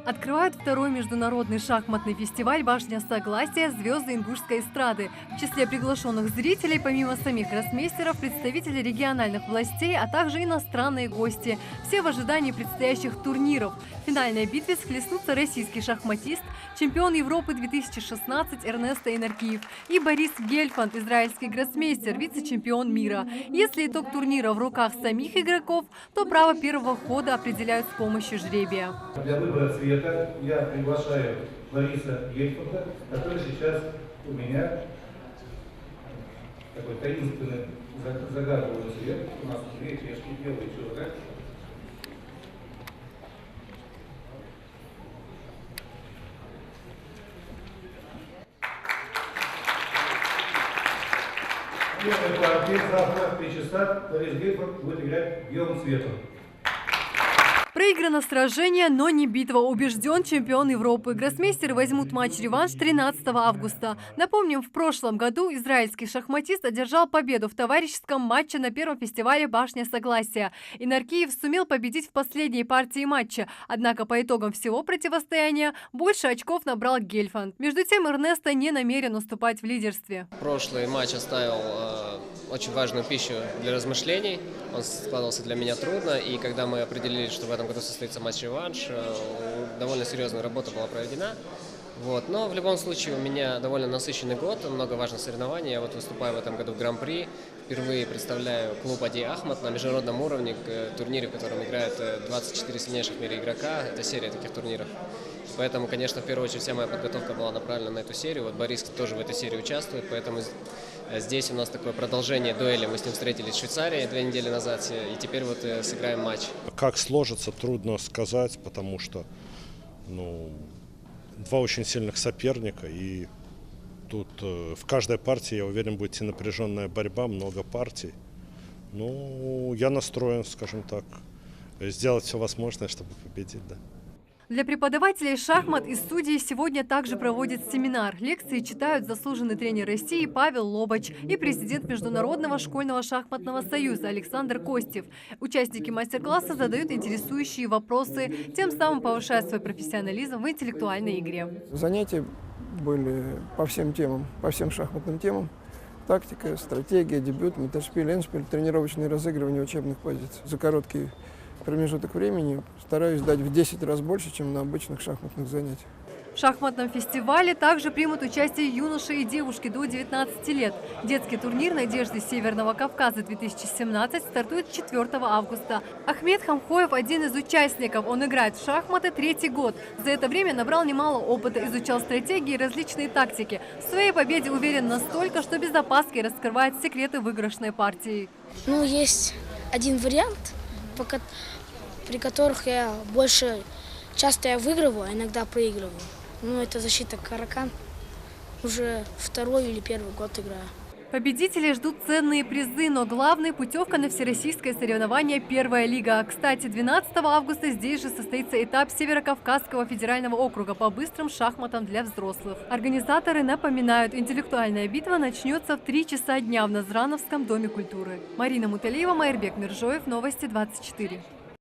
Открывают второй международный шахматный фестиваль «Башня Согласия» звезды ингушской эстрады. В числе приглашенных зрителей, помимо самих гроссмейстеров, представители региональных властей, а также иностранные гости. Все в ожидании предстоящих турниров. В финальной битве схлестнутся российский шахматист, чемпион Европы 2016 Эрнесто Инаркиев и Борис Гельфанд, израильский гроссмейстер, вице-чемпион мира. Если итог турнира в руках самих игроков, то право первого хода определяют с помощью жребия. Для выбора цвета я приглашаю Бориса Гельфанда, который сейчас у меня такой таинственный загадываемый цвет. У нас две чешки, белый и черный. Первая партия завтра в 3 часа Борис Гельфанд будет играть белым цветом. Проиграно сражение, но не битва. Убежден чемпион Европы. Гроссмейстеры возьмут матч-реванш 13 августа. Напомним, в прошлом году израильский шахматист одержал победу в товарищеском матче на первом фестивале «Башня Согласия». Инаркиев сумел победить в последней партии матча. Однако по итогам всего противостояния больше очков набрал Гельфанд. Между тем Эрнесто не намерен уступать в лидерстве. Прошлый матч оставил очень важную пищу для размышлений. Он складывался для меня трудно, и когда мы определили, что в этом году состоится матч-реванш, довольно серьезная работа была проведена. Но в любом случае у меня довольно насыщенный год, много важных соревнований. Я выступаю в этом году в Гран-при. Впервые представляю клуб Ади Ахмат на международном уровне, турнире, в котором играют 24 сильнейших в мире игрока. Это серия таких турниров. Поэтому, конечно, в первую очередь вся моя подготовка была направлена на эту серию. Борис тоже в этой серии участвует, поэтому здесь у нас такое продолжение дуэли. Мы с ним встретились в Швейцарии 2 недели назад, и теперь сыграем матч. Как сложится, трудно сказать, потому что два очень сильных соперника, и тут в каждой партии, я уверен, будет идти напряженная борьба, много партий. Я настроен, скажем так, сделать все возможное, чтобы победить, да. Для преподавателей шахмат и судей сегодня также проводят семинар. Лекции читают заслуженный тренер России Павел Лобач и президент Международного школьного шахматного союза Александр Костев. Участники мастер-класса задают интересующие вопросы, тем самым повышая свой профессионализм в интеллектуальной игре. Занятия были по всем темам, по всем шахматным темам. Тактика, стратегия, дебют, меташпиль, эндшпиль, тренировочные разыгрывания учебных позиций. За короткий промежуток времени стараюсь дать в 10 раз больше, чем на обычных шахматных занятиях. В шахматном фестивале также примут участие юноши и девушки до 19 лет. Детский турнир «Надежды Северного Кавказа-2017» стартует 4 августа. Ахмед Хамхоев – один из участников. Он играет в шахматы 3-й год. За это время набрал немало опыта, изучал стратегии и различные тактики. В своей победе уверен настолько, что без опаски раскрывает секреты выигрышной партии. Есть один вариант, при которых я часто я выигрываю, а иногда проигрываю. Это защита Каракан. Уже 2-й или 1-й год играю. Победителей ждут ценные призы, но главной – путевка на всероссийское соревнование «Первая лига». Кстати, 12 августа здесь же состоится этап Северокавказского федерального округа по быстрым шахматам для взрослых. Организаторы напоминают, интеллектуальная битва начнется в 3 часа дня в Назрановском доме культуры. Марина Муталиева, Майрбек Миржоев, Новости 24.